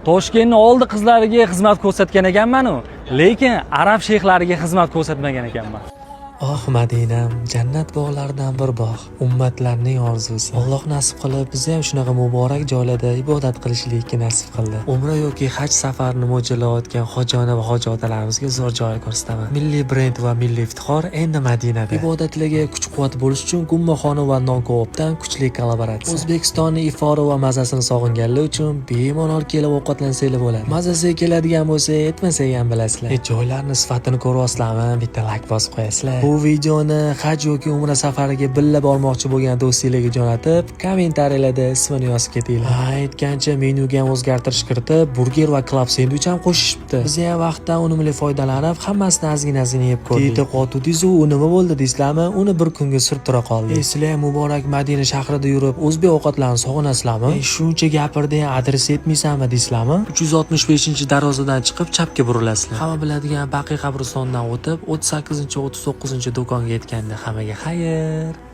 Toshkentning oldi qizlariga xizmat ko'rsatgan ekanman-ku, lekin arab shayxlariga xizmat ko'rsatmagan ekanman. Oh Madinam, jannat bog'laridan bir bog', ummatlarning orzusi. Alloh nasib qilib bizni ham shunaqa muborak joylarda ibodat qilishlikni nasib qildi. Umra yoki haj safarini mo'ljallayotgan hojona va hoji otalarimizga zo'r joy ko'rsataman. Milliy brend va milliy iftixor endi Madinada. Ibodatlarga kuch-quvvat bo'lish uchun Gummaxoni va Non-Coop'dan kuchli kollaboratsiya. O'zbekistonning ifori va mazasini sog'inganlar uchun bemalol kelib ovqatlansanglar bo'ladi. Mazasiga keladigan bo'lsa, aytmasak ham bilasizlar. Joylarning sifatini ko'ryapsizlarmi? Bitta like bosib qo'yasizlar. Bu videoni haj yoki umra safariga billa bormoqchi bo'lgan do'stinglarga jo'natib, kommentariyalarda ismini yozib ketinglar. Aytgancha menyuga ham o'zgartirish kiritib, burger va klab sendvich ham qo'shishibdi. Biz ham vaqtdan unumli foydalanib, hammasini ozgina yeb ko'rdik. E'tiqodingiz u nima bo'ldi deysizlarmi? Uni bir kunga surtira qoldik. Sizlar muborak Madina shahrida yurib, o'zbek ovqatlarini sog'inasizlarmi? Shuncha gapirdim, adres aytmaysanmi deysizlarmi? 365-darvozadan chiqib chapga burilasizlar. Hamma biladigan Baqiy qabristonidan o'tib, 38-39 do'konga yetganda hammaga xayr.